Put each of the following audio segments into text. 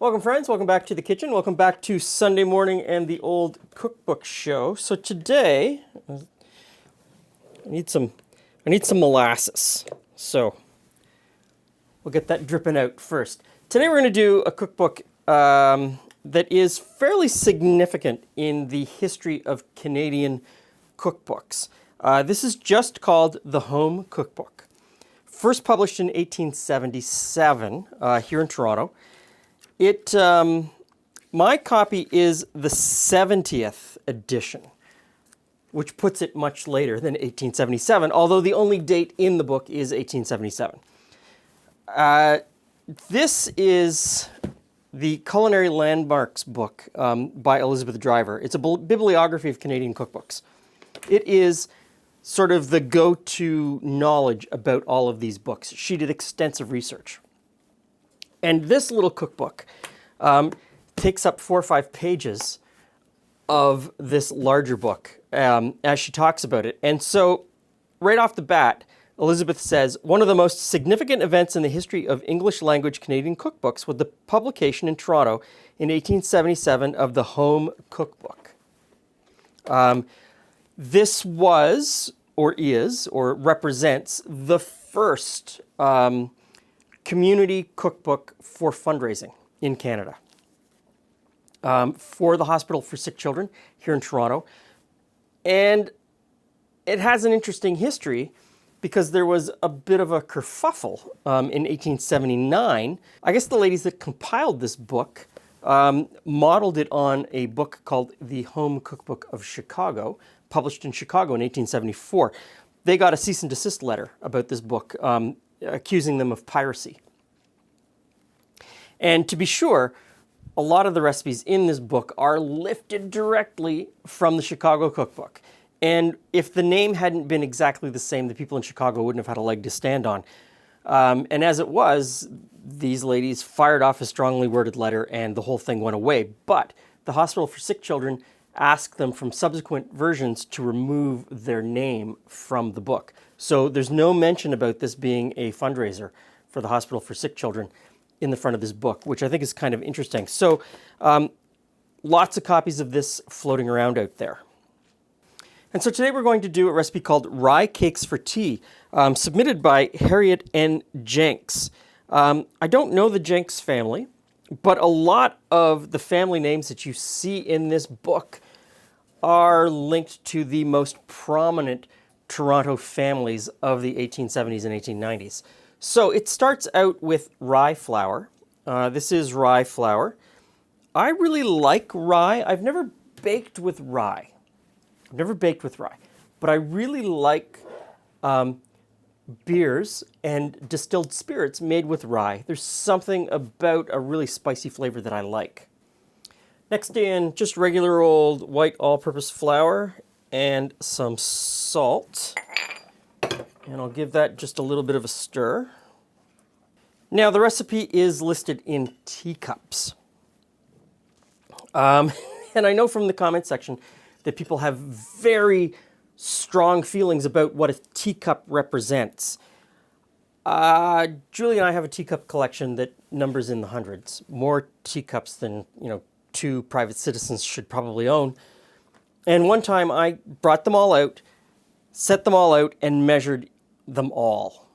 Welcome friends, welcome back to the kitchen, welcome back to Sunday morning and the old cookbook show. So today, I need some molasses. So we'll get that dripping out first. Today we're going to do a cookbook that is fairly significant in the history of Canadian cookbooks. This is just called the Home Cookbook. First published in 1877 here in Toronto. My copy is the 70th edition, which puts it much later than 1877, although the only date in the book is 1877. This is the Culinary Landmarks book by Elizabeth Driver. It's a bibliography of Canadian cookbooks. It is sort of the go-to knowledge about all of these books. She did extensive research. And this little cookbook takes up 4 or 5 pages of this larger book as she talks about it. And so right off the bat, Elizabeth says, one of the most significant events in the history of English language Canadian cookbooks was the publication in Toronto in 1877 of the Home Cookbook. This was, or is, or represents the first community cookbook for fundraising in Canada for the Hospital for Sick Children here in Toronto. And it has an interesting history because there was a bit of a kerfuffle in 1879. I guess the ladies that compiled this book modeled it on a book called The Home Cookbook of Chicago, published in Chicago in 1874. They got a cease and desist letter about this book, accusing them of piracy. And to be sure, a lot of the recipes in this book are lifted directly from the Chicago cookbook. And if the name hadn't been exactly the same, the people in Chicago wouldn't have had a leg to stand on. And as it was, these ladies fired off a strongly worded letter and the whole thing went away. But the Hospital for Sick Children asked them from subsequent versions to remove their name from the book. So there's no mention about this being a fundraiser for the Hospital for Sick Children in the front of this book, which I think is kind of interesting. So lots of copies of this floating around out there. And so today we're going to do a recipe called Rye Cakes for Tea, submitted by Harriet N. Jenks. I don't know the Jenks family, but a lot of the family names that you see in this book are linked to the most prominent Toronto families of the 1870s and 1890s. So it starts out with rye flour. This is rye flour. I really like rye. I've never baked with rye. But I really like beers and distilled spirits made with rye. There's something about a really spicy flavor that I like. Next in, just regular old white all-purpose flour and some salt. And I'll give that just a little bit of a stir. Now the recipe is listed in teacups. And I know from the comment section that people have very strong feelings about what a teacup represents. Julie and I have a teacup collection that numbers in the hundreds. More teacups than, 2 private citizens should probably own. And one time I brought them all out, set them all out, and measured them all.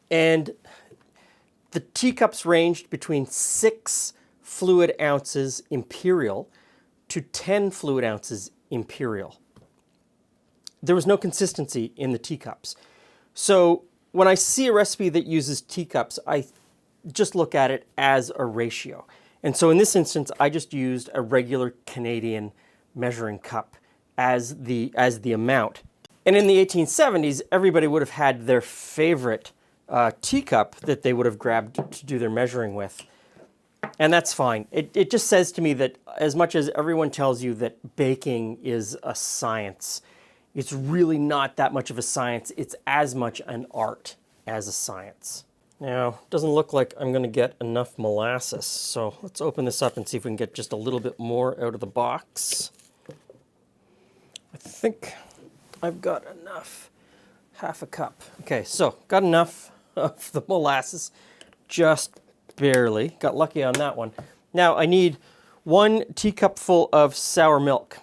And the teacups ranged between 6 fluid ounces imperial to 10 fluid ounces imperial. There was no consistency in the teacups. So when I see a recipe that uses teacups, I just look at it as a ratio. And so in this instance, I just used a regular Canadian measuring cup as the amount. And in the 1870s, everybody would have had their favorite teacup that they would have grabbed to do their measuring with. And that's fine. It just says to me that as much as everyone tells you that baking is a science, it's really not that much of a science. It's as much an art as a science. Now, it doesn't look like I'm going to get enough molasses, so let's open this up and see if we can get just a little bit more out of the box. I think I've got enough. Half a cup. Okay, so got enough of the molasses. Just barely. Got lucky on that one. Now I need 1 teacup full of sour milk.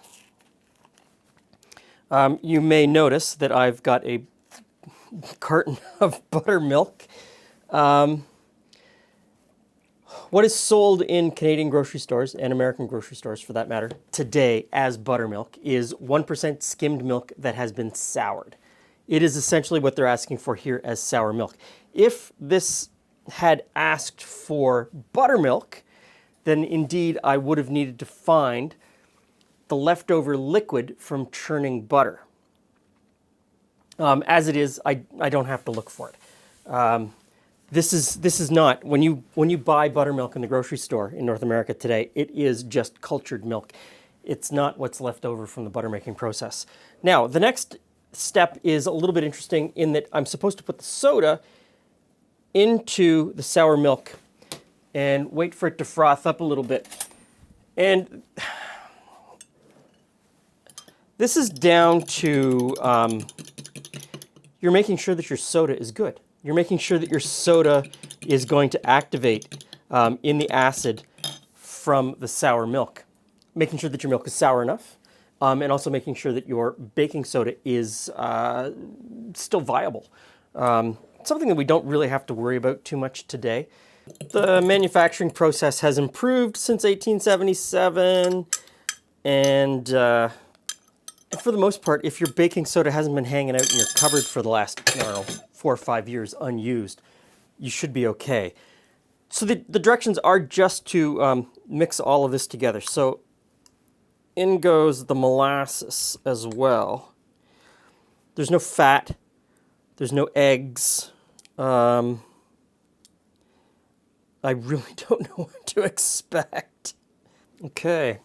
You may notice that I've got a carton of buttermilk. What is sold in Canadian grocery stores and American grocery stores for that matter today as buttermilk is 1% skimmed milk that has been soured. It is essentially what they're asking for here as sour milk. If this had asked for buttermilk, then indeed I would have needed to find the leftover liquid from churning butter. As it is, I don't have to look for it. This is not, when you buy buttermilk in the grocery store in North America today, it is just cultured milk. It's not what's left over from the butter making process. Now, the next step is a little bit interesting in that I'm supposed to put the soda into the sour milk and wait for it to froth up a little bit. And this is down to you're making sure that your soda is good. You're making sure that your soda is going to activate in the acid from the sour milk. Making sure that your milk is sour enough, and also making sure that your baking soda is still viable. Something that we don't really have to worry about too much today. The manufacturing process has improved since 1877, and for the most part, if your baking soda hasn't been hanging out in your cupboard for the last, I don't know, 4 or 5 years unused, you should be okay. So the directions are just to mix all of this together. So in goes the molasses as well. There's no fat. There's no eggs. I really don't know what to expect. Okay,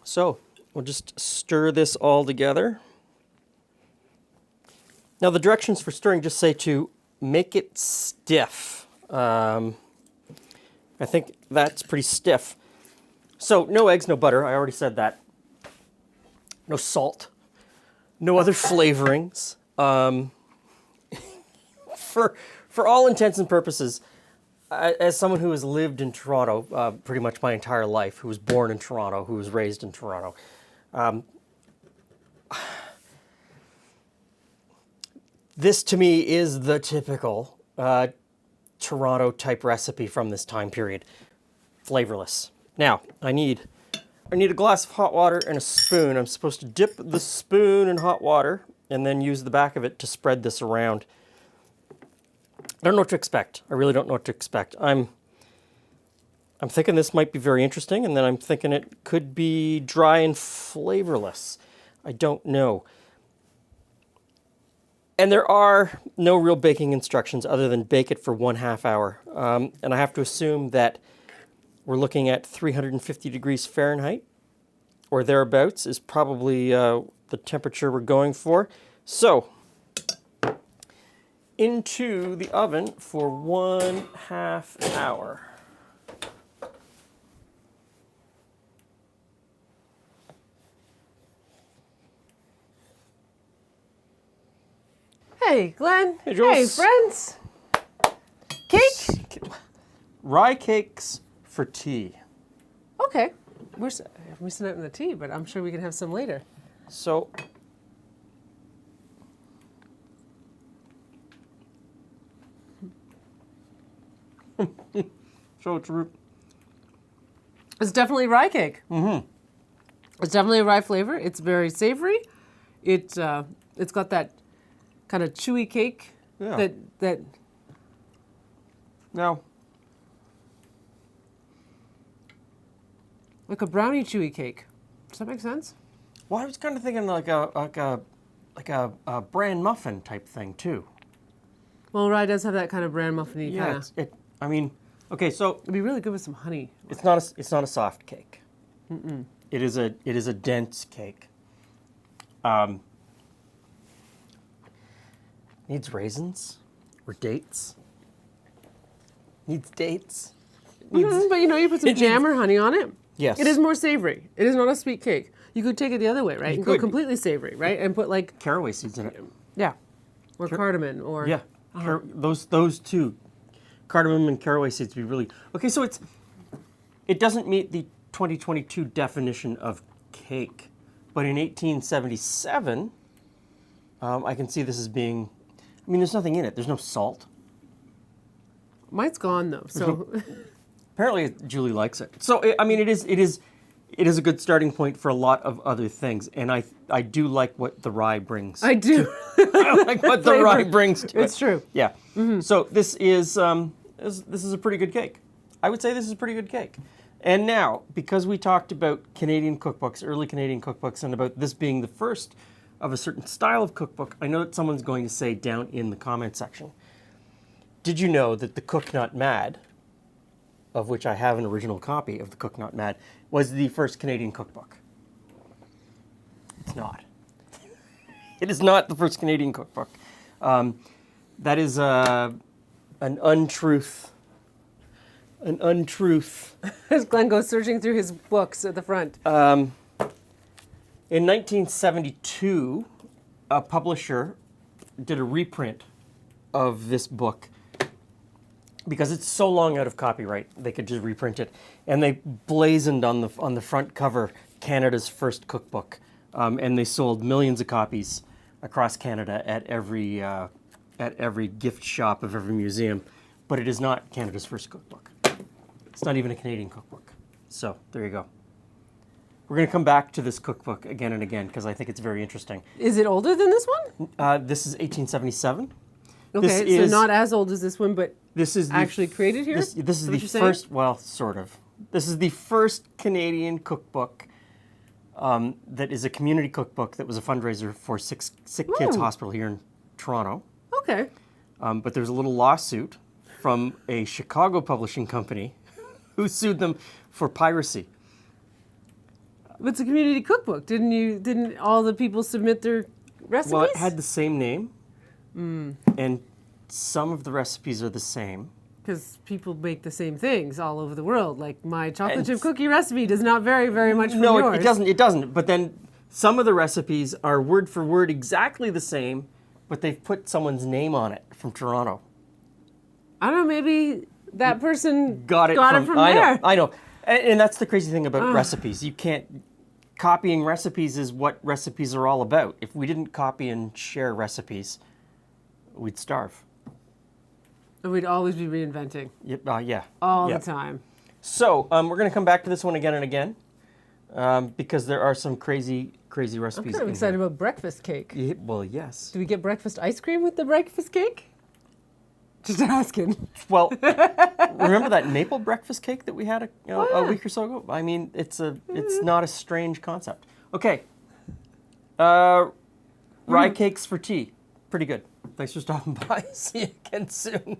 so we'll just stir this all together. Now the directions for stirring just say to make it stiff. I think that's pretty stiff. So no eggs, no butter, I already said that. No salt, no other flavorings. For all intents and purposes, as someone who has lived in Toronto pretty much my entire life, who was born in Toronto, who was raised in Toronto, this to me is the typical Toronto type recipe from this time period. Flavorless. Now, I need a glass of hot water and a spoon. I'm supposed to dip the spoon in hot water and then use the back of it to spread this around. I don't know what to expect. I really don't know what to expect. I'm thinking this might be very interesting, and then I'm thinking it could be dry and flavorless. I don't know. And there are no real baking instructions other than bake it for 1/2 hour. And I have to assume that we're looking at 350 degrees Fahrenheit or thereabouts is probably the temperature we're going for. So, into the oven for 1/2 hour. Hey, Glenn. Hey, Jules. Hey, friends. Cake? Rye Cakes For Tea. Okay. We're missing out on the tea, but I'm sure we can have some later. So, it's definitely rye cake. Mm-hmm. It's definitely a rye flavor. It's very savory. It's got that kind of chewy cake that now, like a brownie chewy cake. Does that make sense? well, I was kind of thinking like a bran muffin type thing too. Well, rye does have that kind of bran muffin-y kind of. I mean, okay, so It'd be really good with some honey. it's not a soft cake. Mm-mm. It is a dense cake. Needs raisins or dates. Needs dates. But you put some jam or honey on it. Yes. It is more savory. It is not a sweet cake. You could take it the other way, right? You And could. go completely savory, right? And put like, caraway seeds in it. yeah, or cardamom or Yeah. Those two. cardamom and caraway seeds would be really okay. So it doesn't meet the 2022 definition of cake, but in 1877, I can see this as being. I mean, there's nothing in it. There's no salt. Mine's gone though, so Apparently, Julie likes it. So I mean, it is a good starting point for a lot of other things, and I do like what the rye brings. I do. I like what the rye brings to it. It's true. Yeah. So this is a pretty good cake. I would say this is a pretty good cake. And now, because we talked about Canadian cookbooks, early Canadian cookbooks, and about this being the first of a certain style of cookbook, I know that someone's going to say down in the comment section, did you know that the Cook Not Mad, of which I have an original copy of the Cook Not Mad, was the first Canadian cookbook? It's not. It is not the first Canadian cookbook. That is an untruth. An untruth. As Glen goes searching through his books at the front. In 1972, a publisher did a reprint of this book because it's so long out of copyright, they could just reprint it. And they blazoned on the front cover Canada's first cookbook, and they sold millions of copies across Canada at every gift shop of every museum. But it is not Canada's first cookbook. It's not even a Canadian cookbook. So there you go. We're going to come back to this cookbook again and again because I think it's very interesting. Is it older than this one? This is 1877. Okay, so not as old as this one, but this is actually created here? This is the what you're saying? first, well, sort of. This is the first Canadian cookbook that is a community cookbook that was a fundraiser for Sick Kids Hospital here in Toronto. Okay. But there's a little lawsuit from a Chicago publishing company who sued them for piracy. But it's a community cookbook. Didn't all the people submit their recipes? Well, it had the same name, and some of the recipes are the same. Because people make the same things all over the world. Like my chocolate chip cookie recipe does not vary very much from yours. No, it doesn't. It doesn't. But then some of the recipes are word for word exactly the same, but they've put someone's name on it from Toronto. I don't know, maybe that person got it from there. I know. And that's the crazy thing about recipes. You can't... Copying recipes is what recipes are all about. If we didn't copy and share recipes, we'd starve. We'd always be reinventing. Yeah. All the time. So we're going to come back to this one again and again because there are some crazy recipes. I'm kind of excited about breakfast cake. Well, yes. Do we get breakfast ice cream with the breakfast cake? Just asking. Well, remember that maple breakfast cake that we had a week or so ago? I mean, it's not a strange concept. Okay. Rye Cakes for Tea. Pretty good. Thanks for stopping by. See you again soon.